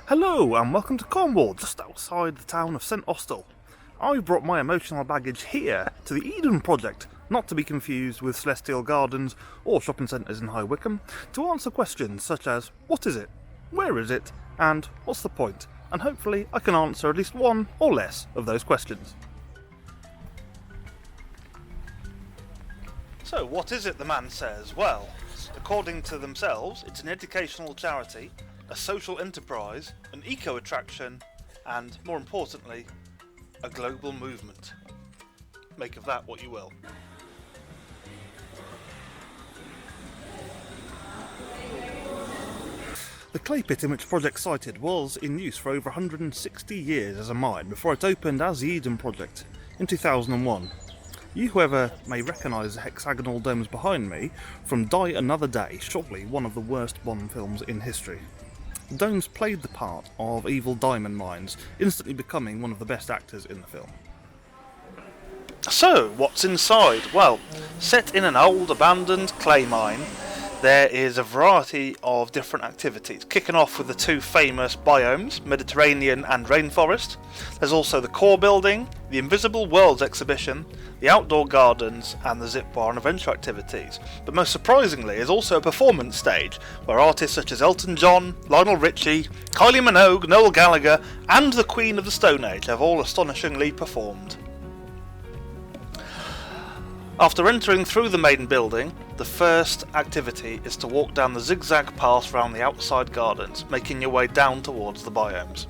Hello and welcome to Cornwall, just outside the town of St Austell. I've brought my emotional baggage here to the Eden Project, not to be confused with Celestial Gardens or shopping centres in High Wycombe, to answer questions such as what is it, where is it, and what's the point, and hopefully I can answer at least one or less of those questions. So what is it, the man says? Well, according to themselves, it's an educational charity, a social enterprise, an eco-attraction, and, more importantly, a global movement. Make of that what you will. The clay pit in which the project sited was in use for over 160 years as a mine before it opened as the Eden Project in 2001. You, whoever, may recognise the hexagonal domes behind me from Die Another Day, surely one of the worst Bond films in history. The domes played the part of evil diamond mines, instantly becoming one of the best actors in the film. So, what's inside? Well, set in an old abandoned clay mine, there is a variety of different activities, kicking off with the two famous biomes, Mediterranean and Rainforest. There's also the core building, the Invisible Worlds exhibition, the outdoor gardens, and the zip bar and adventure activities. But most surprisingly is also a performance stage, where artists such as Elton John, Lionel Richie, Kylie Minogue, Noel Gallagher, and the Queen of the Stone Age have all astonishingly performed. After entering through the main building, the first activity is to walk down the zigzag path around the outside gardens, making your way down towards the biomes.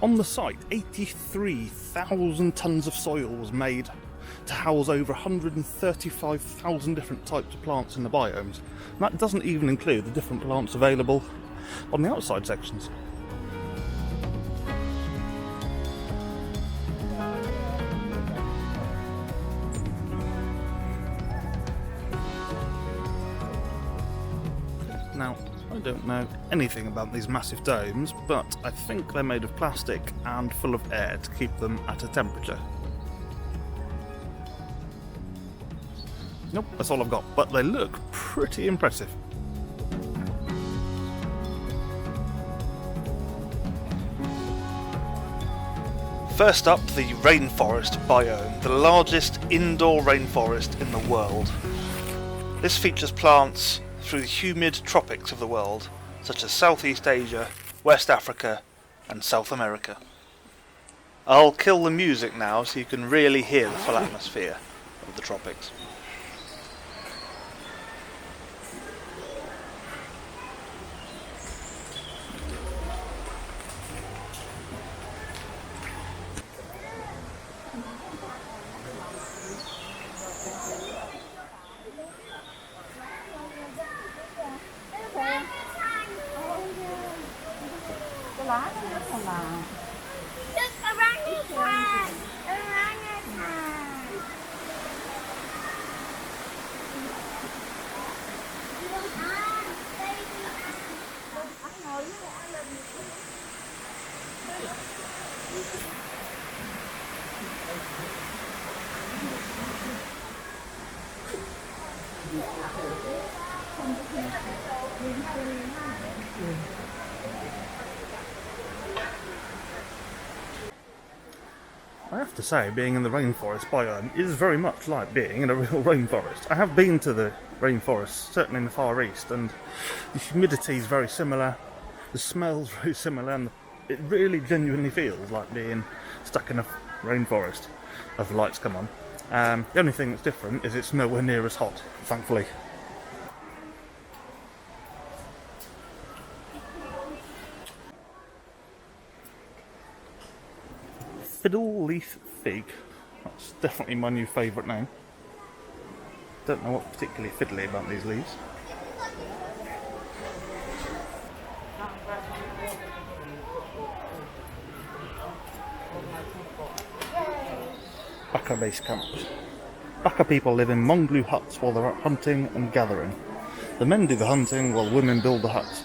On the site, 83,000 tonnes of soil was made to house over 135,000 different types of plants in the biomes. And that doesn't even include the different plants available on the outside sections. Now, I don't know anything about these massive domes, but I think they're made of plastic and full of air to keep them at a temperature. Nope, that's all I've got, but they look pretty impressive. First up, the Rainforest biome, the largest indoor rainforest in the world. This features plants through the humid tropics of the world, such as Southeast Asia, West Africa, and South America. I'll kill the music now so you can really hear the full atmosphere of the tropics. I have to say, being in the rainforest biome is very much like being in a real rainforest. I have been to the rainforest, certainly in the Far East, and the humidity is very similar, the smell's very similar, and it really genuinely feels like being stuck in a rainforest as the lights come on. The only thing that's different is it's nowhere near as hot, thankfully. Fiddle Leaf Fig, that's definitely my new favourite name. Don't know what's particularly fiddly about these leaves. Baka base camp. Baka people live in Monglu huts while they're out hunting and gathering. The men do the hunting while women build the huts.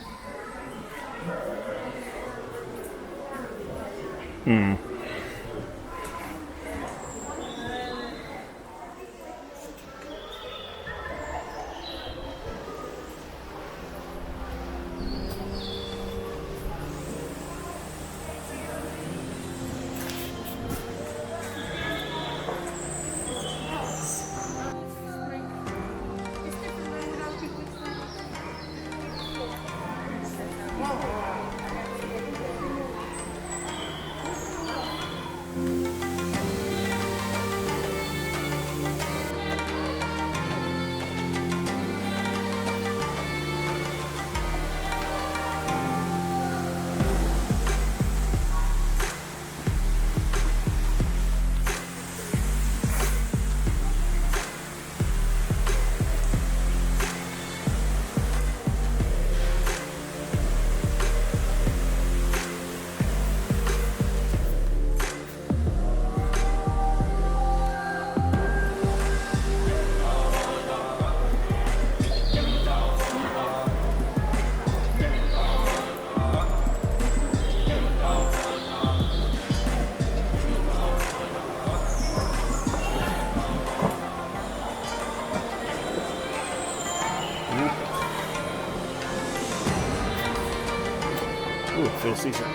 Ooh, I feel seasick.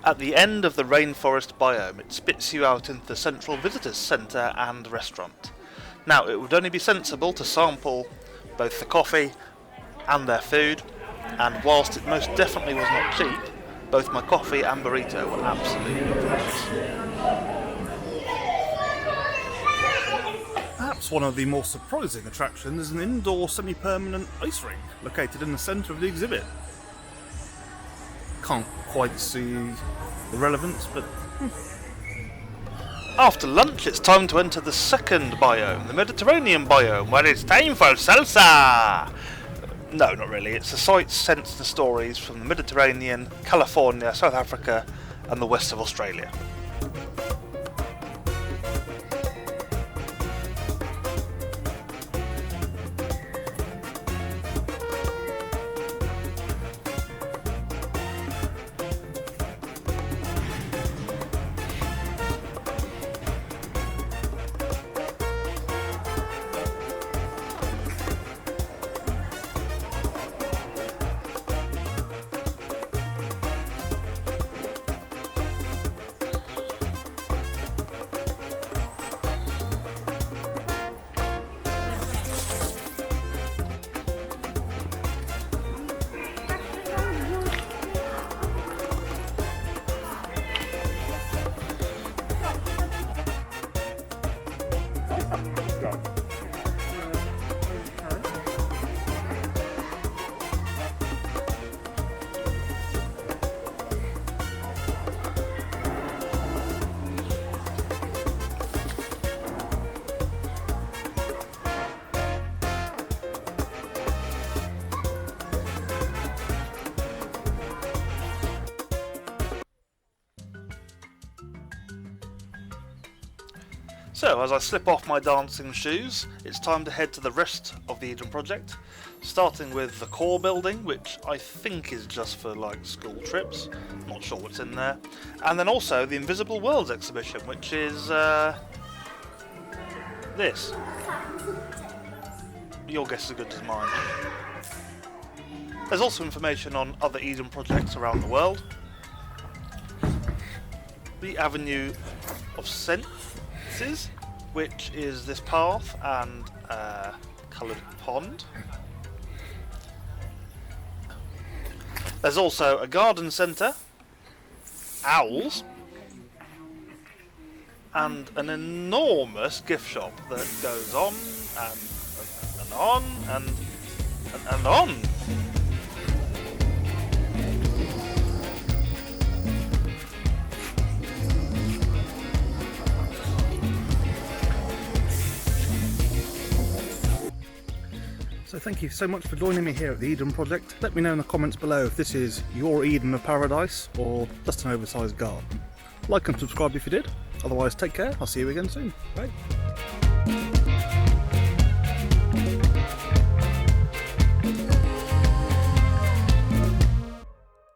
At the end of the rainforest biome, it spits you out into the central visitors centre and restaurant. Now, it would only be sensible to sample both the coffee and their food, and whilst it most definitely was not cheap, both my coffee and burrito were absolutely delicious. Perhaps one of the more surprising attractions is an indoor semi-permanent ice rink located in the centre of the exhibit. Can't quite see the relevance, but After lunch, it's time to enter the second biome, the Mediterranean biome, where it's time for salsa! No, not really. It's the sights, scents and stories from the Mediterranean, California, South Africa and the west of Australia. So, as I slip off my dancing shoes, it's time to head to the rest of the Eden project, starting with the core building, which I think is just for like school trips, not sure what's in there, and then also the Invisible Worlds exhibition, which is this. Your guess is as good as mine. There's also information on other Eden projects around the world, the Avenue of Senses, which is this path and coloured pond. There's also a garden centre, owls, and an enormous gift shop that goes on and on and on. So thank you so much for joining me here at the Eden Project. Let me know in the comments below if this is your Eden of Paradise or just an oversized garden. Like and subscribe if you did. Otherwise, take care. I'll see you again soon. Bye.